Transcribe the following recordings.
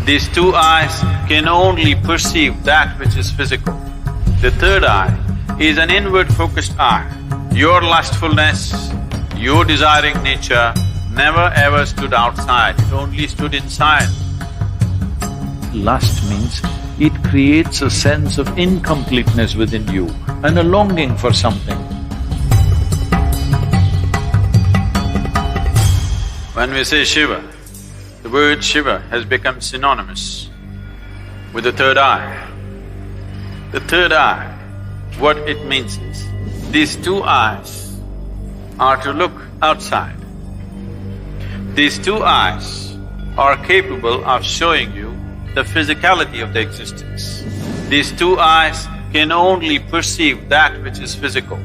These two eyes can only perceive that which is physical. The third eye is an inward-focused eye. Your lustfulness, your desiring nature never ever stood outside, it only stood inside. Lust means it creates a sense of incompleteness within you and a longing for something. When we say Shiva, the word Shiva has become synonymous with the third eye. The third eye, what it means is, these two eyes are to look outside. These two eyes are capable of showing you the physicality of the existence. These two eyes can only perceive that which is physical.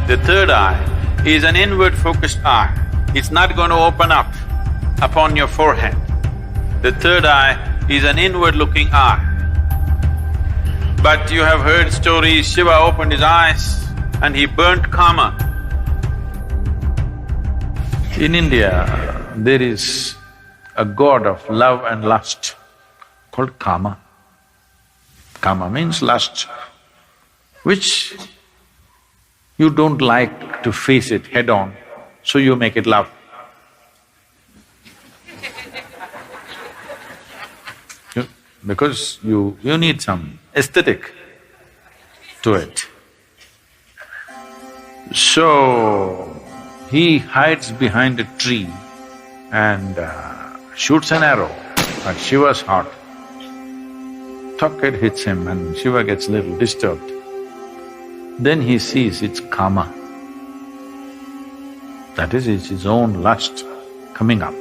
The third eye is an inward-focused eye. It's not going to open up upon your forehead. The third eye is an inward-looking eye. But you have heard stories, Shiva opened his eyes and he burnt Kama. In India, there is a god of love and lust called Kama. Kama means lust, which you don't like to face it head-on, so you make it love. Because you need some aesthetic to it. So, he hides behind a tree and shoots an arrow at Shiva's heart. Tuck, it hits him and Shiva gets a little disturbed. Then he sees it's Kama. That is, it's his own lust coming up.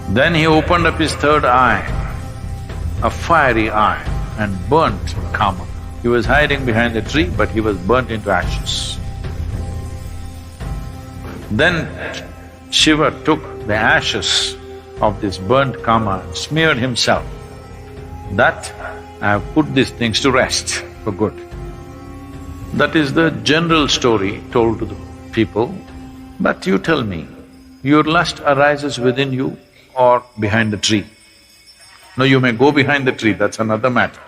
Then he opened up his third eye, a fiery eye, and burnt Kama. He was hiding behind the tree, but he was burnt into ashes. Then Shiva took the ashes of this burnt Kama and smeared himself. That I have put these things to rest for good. That is the general story told to the people. But you tell me, your lust arises within you or behind the tree? No, you may go behind the tree, that's another matter.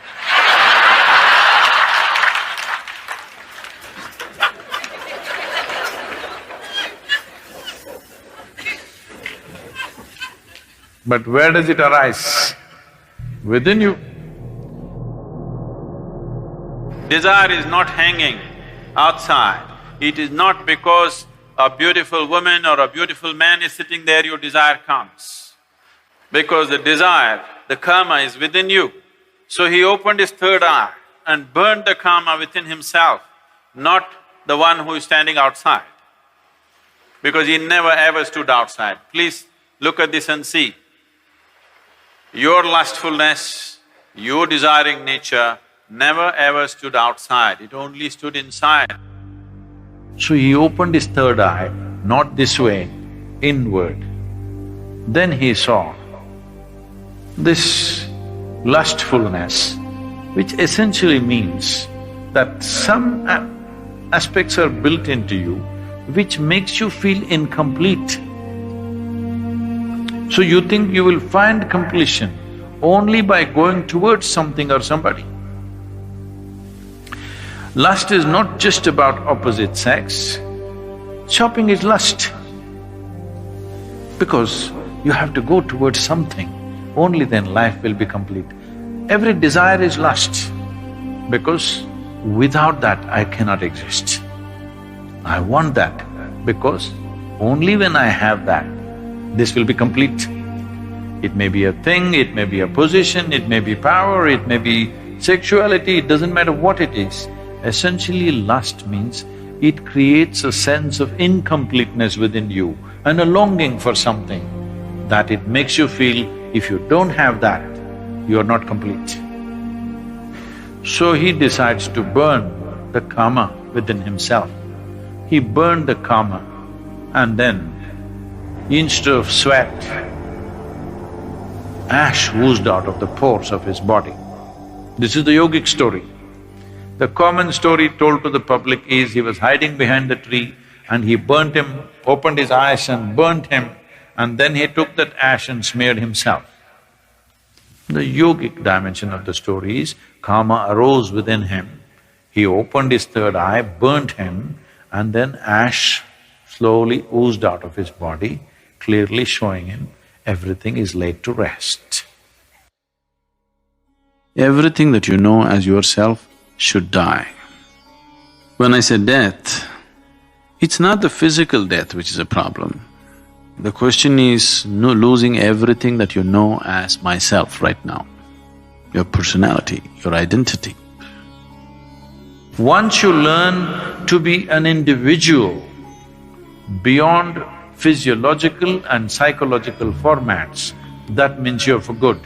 But where does it arise? Within you. Desire is not hanging outside. It is not because a beautiful woman or a beautiful man is sitting there, your desire comes. Because the desire, the Kama is within you. So he opened his third eye and burned the Kama within himself, not the one who is standing outside. Because he never ever stood outside. Please look at this and see. Your lustfulness, your desiring nature never ever stood outside, it only stood inside. So he opened his third eye, not this way, inward. Then he saw this lustfulness, which essentially means that some aspects are built into you which makes you feel incomplete. So you think you will find completion only by going towards something or somebody. Lust is not just about opposite sex, shopping is lust. Because you have to go towards something, only then life will be complete. Every desire is lust, because without that I cannot exist. I want that, because only when I have that, this will be complete. It may be a thing, it may be a position, it may be power, it may be sexuality, it doesn't matter what it is. Essentially, lust means it creates a sense of incompleteness within you and a longing for something that it makes you feel if you don't have that, you are not complete. So he decides to burn the Kama within himself. He burned the Kama and then instead of sweat, ash oozed out of the pores of his body. This is the yogic story. The common story told to the public is he was hiding behind the tree and he burnt him, opened his eyes and burnt him, and then he took that ash and smeared himself. The yogic dimension of the story is, Kama arose within him, he opened his third eye, burnt him, and then ash slowly oozed out of his body, clearly showing him everything is laid to rest. Everything that you know as yourself should die. When I say death, it's not the physical death which is a problem. The question is losing everything that you know as myself right now, your personality, your identity. Once you learn to be an individual beyond physiological and psychological formats, that means you're for good.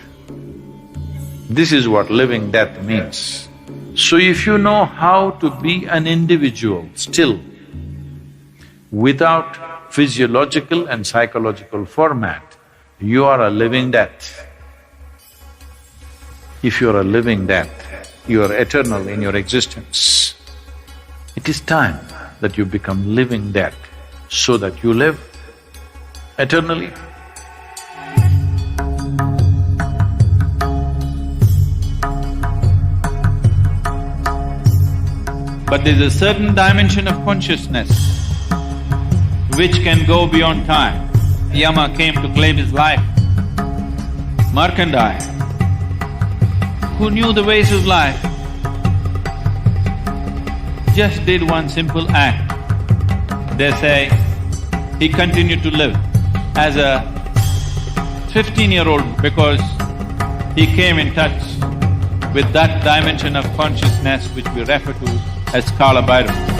This is what living death means. So if you know how to be an individual still, without physiological and psychological format, you are a living death. If you are a living death, you are eternal in your existence. It is time that you become living death so that you live eternally. But there's a certain dimension of consciousness which can go beyond time. Yama came to claim his life. Markandeya, who knew the ways of life, just did one simple act. They say he continued to live as a 15-year-old because he came in touch with that dimension of consciousness which we refer to as Kala Bhairava.